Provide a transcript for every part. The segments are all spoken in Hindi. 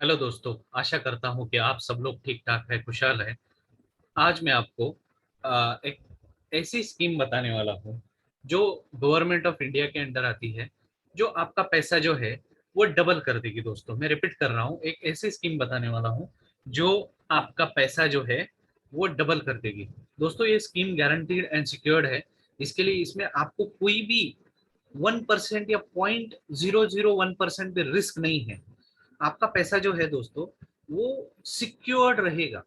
हेलो दोस्तों, आशा करता हूँ कि आप सब लोग ठीक ठाक है, खुशहाल है। आज मैं आपको एक ऐसी स्कीम बताने वाला हूँ जो गवर्नमेंट ऑफ इंडिया के अंडर आती है, जो आपका पैसा जो है वो डबल कर देगी। दोस्तों, मैं रिपीट कर रहा हूँ, एक ऐसी स्कीम बताने वाला हूँ जो आपका पैसा जो है वो डबल कर देगी। दोस्तों, ये स्कीम गारंटीड एंड सिक्योर्ड है। इसके लिए इसमें आपको कोई भी 1% या 0.001% भी रिस्क नहीं है। आपका पैसा जो है दोस्तों वो सिक्योर्ड रहेगा।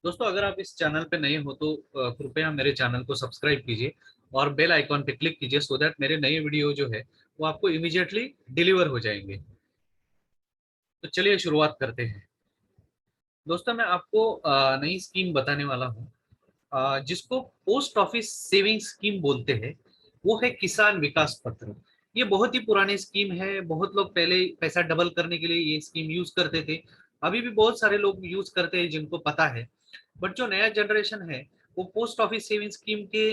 दोस्तों, अगर आप इस चैनल पे नए हो तो कृपया मेरे चैनल को सब्सक्राइब कीजिए और बेल आइकॉन पे क्लिक कीजिए, सो दैट मेरे नए वीडियो जो है वो आपको इमीडिएटली डिलीवर हो जाएंगे। तो चलिए शुरुआत करते हैं। दोस्तों, मैं आपको नई स्कीम बताने वाला हूँ जिसको पोस्ट ऑफिस सेविंग स्कीम बोलते हैं। वो है किसान विकास पत्र। ये बहुत ही पुरानी स्कीम है। बहुत लोग पहले पैसा डबल करने के लिए ये स्कीम यूज करते थे। अभी भी बहुत सारे लोग यूज करते हैं जिनको पता है। बट जो नया जनरेशन है वो पोस्ट ऑफिस सेविंग स्कीम के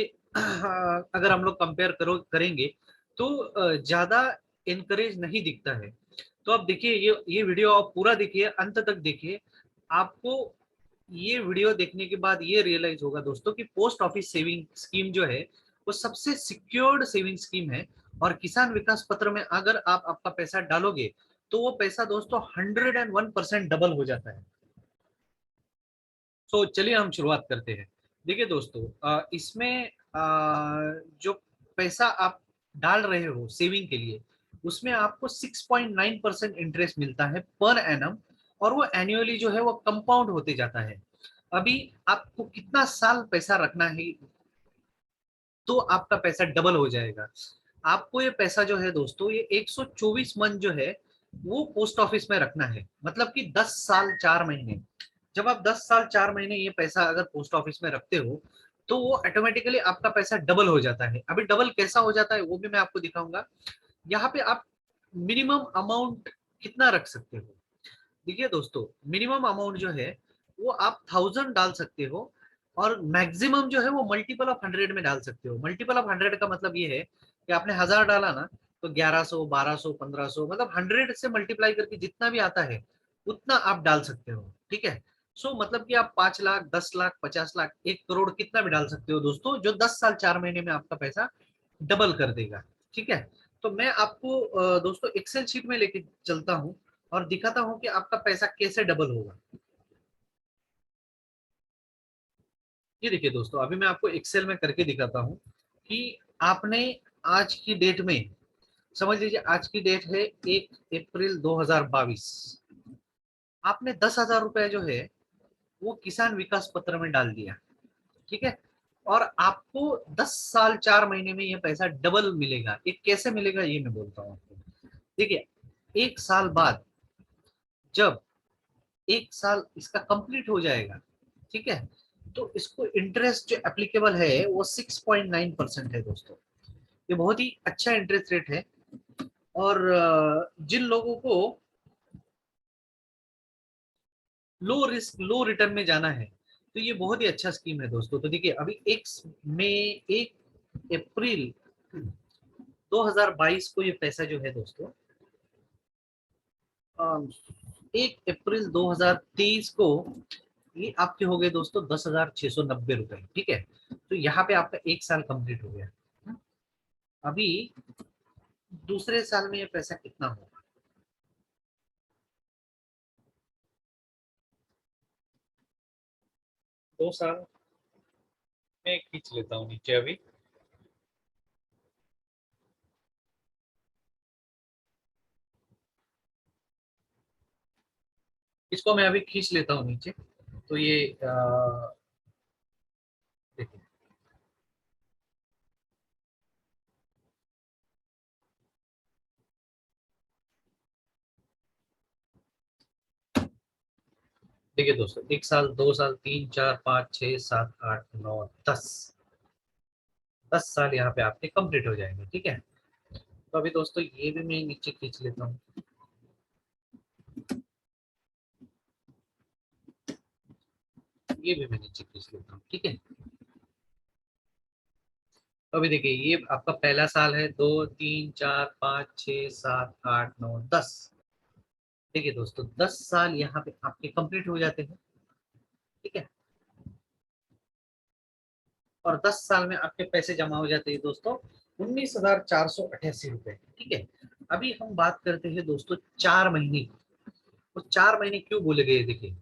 अगर हम लोग कंपेयर करेंगे तो ज्यादा इनकरेज नहीं दिखता है। तो आप देखिए, ये वीडियो आप पूरा देखिए, अंत तक देखिए। आपको ये वीडियो देखने के बाद ये रियलाइज होगा दोस्तों कि पोस्ट ऑफिस सेविंग स्कीम जो है वो सबसे सिक्योर्ड सेविंग स्कीम है। और किसान विकास पत्र में अगर आप आपका पैसा डालोगे तो वो पैसा दोस्तों 101% डबल हो जाता है। तो चलिए हम शुरुआत करते हैं। देखिए दोस्तों, इसमें जो पैसा आप डाल रहे हो सेविंग के लिए, उसमें आपको 6.9% इंटरेस्ट मिलता है पर एनम। और वो एनुअली जो है वो कंपाउंड होते जाता है। अभी आपको कितना साल पैसा रखना है तो आपका पैसा डबल हो जाएगा। आपको ये पैसा जो है दोस्तों, ये 124 मंथ जो है वो पोस्ट ऑफिस में रखना है, मतलब कि 10 साल 4 महीने। जब आप 10 साल 4 महीने ये पैसा अगर पोस्ट ऑफिस में रखते हो तो वो ऑटोमेटिकली आपका पैसा डबल हो जाता है। अभी डबल कैसा हो जाता है वो भी मैं आपको दिखाऊंगा। यहाँ पे आप मिनिमम अमाउंट कितना रख सकते हो। देखिए दोस्तों, मिनिमम अमाउंट जो है वो आप 1000 डाल सकते हो। और मैक्सिमम जो है वो मल्टीपल ऑफ 100 में डाल सकते हो। मल्टीपल ऑफ 100 का मतलब ये है कि आपने 1000 डाला ना, तो 1100 1200 1500, मतलब 100 से मल्टीप्लाई करके जितना भी आता है उतना आप डाल सकते हो। ठीक है। सो मतलब कि आप 5 लाख 10 लाख 50 लाख 1 करोड़ कितना भी डाल सकते हो दोस्तों, जो 10 साल 4 महीने में आपका पैसा डबल कर देगा। ठीक है। तो मैं आपको दोस्तों एक्सेल शीट में लेके चलता हूँ और दिखाता हूँ कि आपका पैसा कैसे डबल होगा। ये देखिए दोस्तों, अभी मैं आपको एक्सेल में करके दिखाता हूँ कि आपने आज की डेट में, समझ लीजिए आज की डेट है 1 अप्रैल 2022। आपने 10,000 रुपए जो है वो किसान विकास पत्र में डाल दिया। ठीक है। और आपको 10 साल 4 महीने में ये पैसा डबल मिलेगा। ये कैसे मिलेगा ये मैं बोलता हूँ आपको। देखिए, 1 साल बाद, जब 1 साल इसका कंप्लीट हो जाएगा, ठीक है, तो इसको इंटरेस्ट जो एप्लीकेबल है वो 6.9% है दोस्तों। ये बहुत ही अच्छा इंटरेस्ट रेट है। और जिन लोगों को लो रिस्क लो रिटर्न में जाना है तो ये बहुत ही अच्छा स्कीम है दोस्तों। तो देखिए, अभी 1 अप्रैल 2022 को ये पैसा जो है दोस्तों, 1 अप्रैल 2023 को ये आपके हो गए दोस्तों 10,690 रुपए। ठीक है। तो यहाँ पे आपका 1 साल कंप्लीट हो गया। अभी दूसरे साल में ये पैसा कितना होगा। 2 साल में खींच लेता हूँ नीचे अभी। इसको मैं अभी खींच लेता हूँ नीचे। तो ये देखिए, देखिए दोस्तों, 1 साल 2 साल 3 4 5 6 7 8 9 10, 10 साल यहाँ पे आपके कंप्लीट हो जाएंगे। ठीक है। तो अभी दोस्तों ये भी मैं नीचे खींच लेता हूँ। ये भी मैं नीचे खींच लेता हूँ। ठीक है। तो अभी देखिए, ये आपका पहला साल है, 2 3 4 5 6 7 8 9 10। देखिए दोस्तों 10 साल यहाँ पे आपके कंप्लीट हो जाते हैं, ठीक है, और 10 साल में आपके पैसे जमा हो जाते हैं दोस्तों 19,488 रुपए, ठीक है। अभी हम बात करते हैं दोस्तों 4 महीने की। तो 4 महीने क्यों बोले गए, देखिए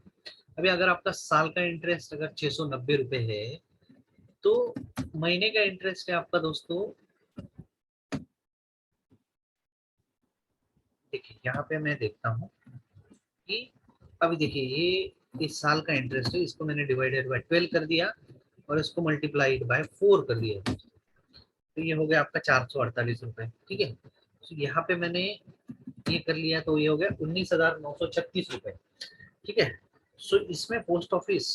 अभी अगर आपका साल का इंटरेस्ट अगर 690 रुपए है, तो महीने का इंटरेस्ट है आपका दोस्तों, देखिए यहाँ पे मैं देखता हूँ कि अभी देखिए ये इस साल का इंटरेस्ट है, इसको मैंने डिवाइडेड बाय 12 कर दिया और इसको मल्टीप्लाइड बाय 4 कर दिया, तो ये हो गया आपका 448 रुपए, ठीक है। तो यहाँ पे मैंने ये कर लिया तो ये हो गया 19,936 रुपए, ठीक है। सो इसमें पोस्ट ऑफिस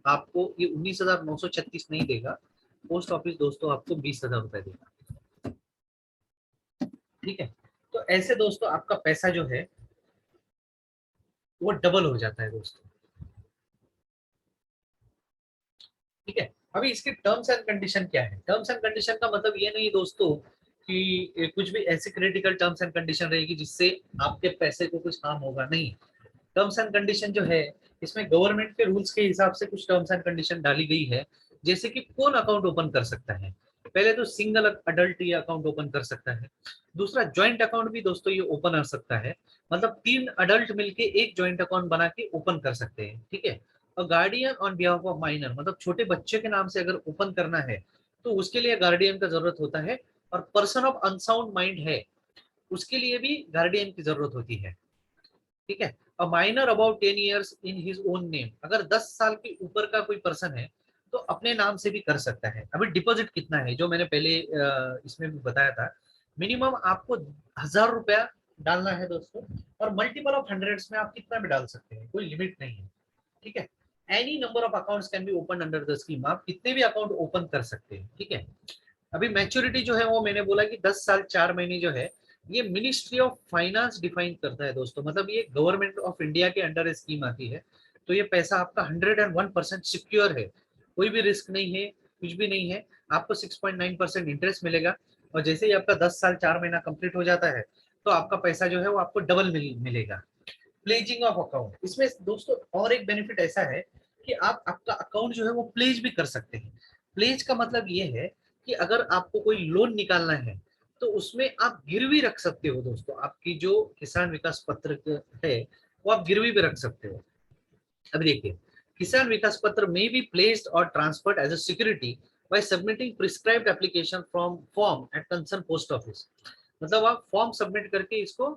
आपको ये 19,936 नहीं देगा, पोस्ट ऑफिस दोस्तों आपको 20,000 रुपए देगा, ठीक है। तो ऐसे दोस्तों आपका पैसा जो है वो डबल हो जाता है दोस्तों, ठीक है। अभी इसके टर्म्स एंड कंडीशन क्या है, टर्म्स एंड कंडीशन का मतलब ये नहीं दोस्तों कि कुछ भी ऐसी क्रिटिकल टर्म्स एंड कंडीशन रहेगी जिससे आपके पैसे को कुछ हार्म होगा, नहीं। टर्म्स एंड कंडीशन जो है इसमें गवर्नमेंट के रूल्स के हिसाब से कुछ टर्म्स एंड कंडीशन डाली गई है, जैसे कि कौन अकाउंट ओपन कर सकता है। पहले तो सिंगल अडल्ट ये अकाउंट ओपन कर सकता है, दूसरा ज्वाइंट अकाउंट भी दोस्तों ये ओपन कर सकता है, मतलब 3 अडल्ट मिलके एक ज्वाइंट अकाउंट बना के ओपन कर सकते हैं, ठीक है। और guardian on behalf of minor, मतलब छोटे बच्चे के नाम से अगर ओपन करना है तो उसके लिए गार्डियन का जरूरत होता है, और पर्सन ऑफ अनसाउंड माइंड है उसके लिए भी गार्डियन की जरूरत होती है, ठीक है। A minor about 10 years in his own name, अगर 10 साल के ऊपर का कोई पर्सन है तो अपने नाम से भी कर सकता है। अभी डिपॉजिट कितना है जो मैंने पहले इसमें भी बताया था, मिनिमम आपको 1,000 रुपया डालना है दोस्तों, और मल्टीपल ऑफ हंड्रेड्स में आप कितना भी डाल सकते हैं, कोई लिमिट नहीं है, ठीक है। Any number of accounts can be open under the scheme, आप कितने भी अकाउंट ओपन कर सकते हैं, ठीक है। अभी मैच्योरिटी जो है वो मैंने बोला कि 10 साल 4 महीने जो है ये मिनिस्ट्री ऑफ फाइनेंस डिफाइन करता है दोस्तों, मतलब ये गवर्नमेंट ऑफ इंडिया के अंडर स्कीम आती है, तो ये पैसा आपका 101% सिक्योर है, कोई भी रिस्क नहीं है, कुछ भी नहीं है, आपको 6.9% इंटरेस्ट मिलेगा, और जैसे ही आपका 10 साल 4 महीना कंप्लीट हो जाता है तो आपका पैसा जो है वो आपको डबल मिलेगा। प्लेजिंग ऑफ अकाउंट, इसमें दोस्तों और एक बेनिफिट ऐसा है कि आप आपका अकाउंट जो है वो प्लेज भी कर सकते हैं। प्लेज का मतलब ये है कि अगर आपको कोई लोन निकालना है तो उसमें आप गिरवी रख सकते हो दोस्तों, आपकी जो किसान विकास पत्र है वो आप गिरवी भी रख सकते हो। अभी देखिए किसान विकास पत्र में बी प्लेस्ड और transferred as a security by submitting prescribed application from form at concern post office, मतलब आप फॉर्म सबमिट करके इसको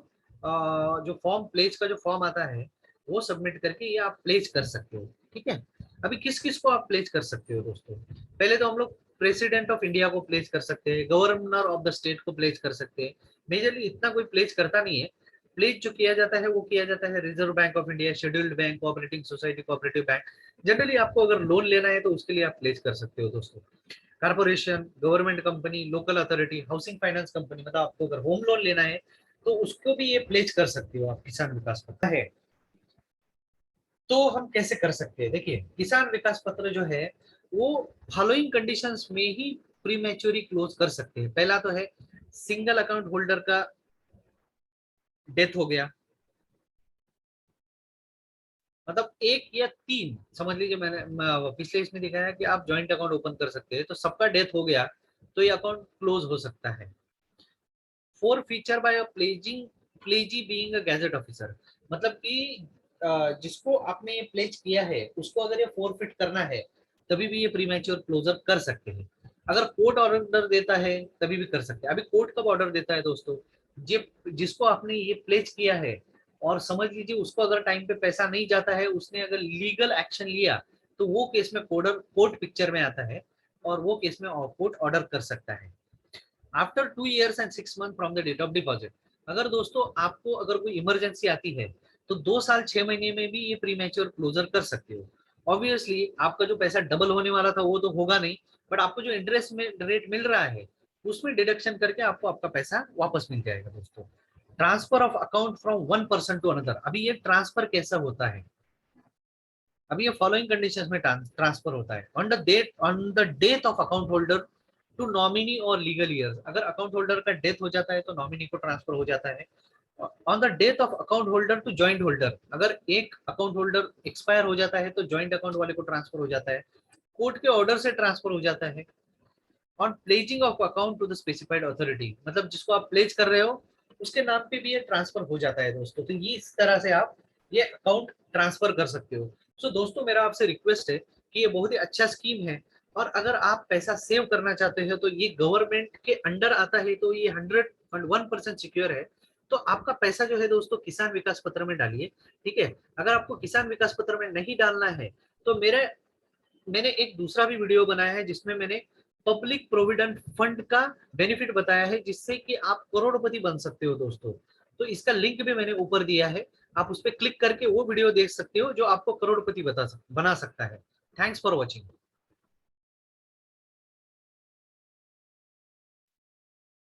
जो फॉर्म प्लेज का जो फॉर्म आता है वो सबमिट करके ये आप प्लेज कर सकते हो, ठीक है। अभी किस किस को आप प्लेज कर सकते हो दोस्तों, पहले तो हम लोग प्रेसिडेंट ऑफ इंडिया को प्लेज कर सकते हैं, गवर्नर ऑफ द स्टेट को प्लेज कर सकते हैं, मेजरली इतना कोई प्लेज करता नहीं है। प्लेज जो किया जाता है वो किया जाता है reserve bank of India, scheduled bank, cooperative society, cooperative bank. Generally आपको अगर लोन लेना है तो उसके लिए आप प्लेज कर सकते हो दोस्तों। Corporation, government company, local authority, housing finance company, मतलब आपको अगर होम लोन लेना है तो उसको भी ये प्लेज कर सकते हो आप, किसान विकास पत्र है। तो हम कैसे कर सकते हैं, देखिए किसान विकास पत्र जो है वो फॉलोइंग कंडीशंस में ही प्री मैच्योरी क्लोज कर सकते हैं। पहला तो है सिंगल अकाउंट होल्डर का डेथ हो गया, मतलब एक या तीन, समझ लीजिए मैंने पिछले इसमें दिखाया कि आप ज्वाइंट अकाउंट ओपन कर सकते हैं, तो सबका डेथ हो गया तो ये अकाउंट क्लोज हो सकता है। Four feature bye pledging, प्लेजी being a gadget officer, मतलब कि जिसको आपने ये प्लेज किया है उसको अगर ये फोरफिट करना है तभी भी ये प्रीमैच्योर क्लोजर कर सकते हैं। अगर कोर्ट ऑर्डर देता है तभी भी कर सकते हैं। अभी कोर्ट कब ऑर्डर देता है दोस्तों, जिसको आपने ये प्लेज किया है और समझ लीजिए उसको अगर टाइम पे पैसा नहीं जाता है, उसने अगर लीगल एक्शन लिया तो वो केस में कोर्ट पिक्चर में आता है, और वो केस में कोर्ट ऑर्डर कर सकता है। After 2 years and 6 months from the date of deposit, अगर दोस्तों आपको अगर कोई इमरजेंसी आती है तो 2 साल 6 महीने में भी ये प्रीमैच्योर क्लोजर कर सकते हो। ऑब्वियसली आपका जो पैसा डबल होने वाला था वो तो होगा नहीं, बट आपको जो इंटरेस्ट में रेट मिल रहा है उसमें डिडक्शन करके आपको आपका पैसा वापस मिल जाएगा दोस्तों। Transfer of account from one person to another, अभी ये ट्रांसफर कैसा होता है, अभी ये फॉलोइंग कंडीशंस में ट्रांसफर होता है। On the death of account holder to nominee और लीगल ईयर्स, अगर अकाउंट होल्डर का डेथ हो जाता है तो नॉमिनी को ट्रांसफर हो जाता है, on the death of account holder to joint holder, अगर एक अकाउंट होल्डर एक्सपायर हो जाता है तो जॉइंट अकाउंट वाले को ट्रांसफर हो जाता है, कोर्ट के ऑर्डर से ट्रांसफर हो जाता है। On pledging of account to the specified authority, मतलब जिसको आप प्लेज कर रहे हो उसके नाम पे भी ये ट्रांसफर हो जाता है दोस्तों। तो ये इस तरह से आप ये अकाउंट ट्रांसफर कर सकते हो। सो दोस्तों मेरा आपसे रिक्वेस्ट है कि ये बहुत ही अच्छा स्कीम है, और अगर आप पैसा सेव करना चाहते हो तो ये गवर्नमेंट के अंडर आता है, तो ये 101% सिक्योर है। तो आपका पैसा जो है दोस्तों किसान विकास पत्र में डालिए, ठीक है। अगर आपको किसान विकास पत्र में नहीं डालना है तो मैंने एक दूसरा भी वीडियो बनाया है जिसमें मैंने पब्लिक प्रोविडेंट फंड का बेनिफिट बताया है, जिससे कि आप करोड़पति बन सकते हो दोस्तों। तो इसका लिंक भी मैंने ऊपर दिया है, आप उस पर क्लिक करके वो वीडियो देख सकते हो जो आपको करोड़पति बना सकता है। Thanks for watching.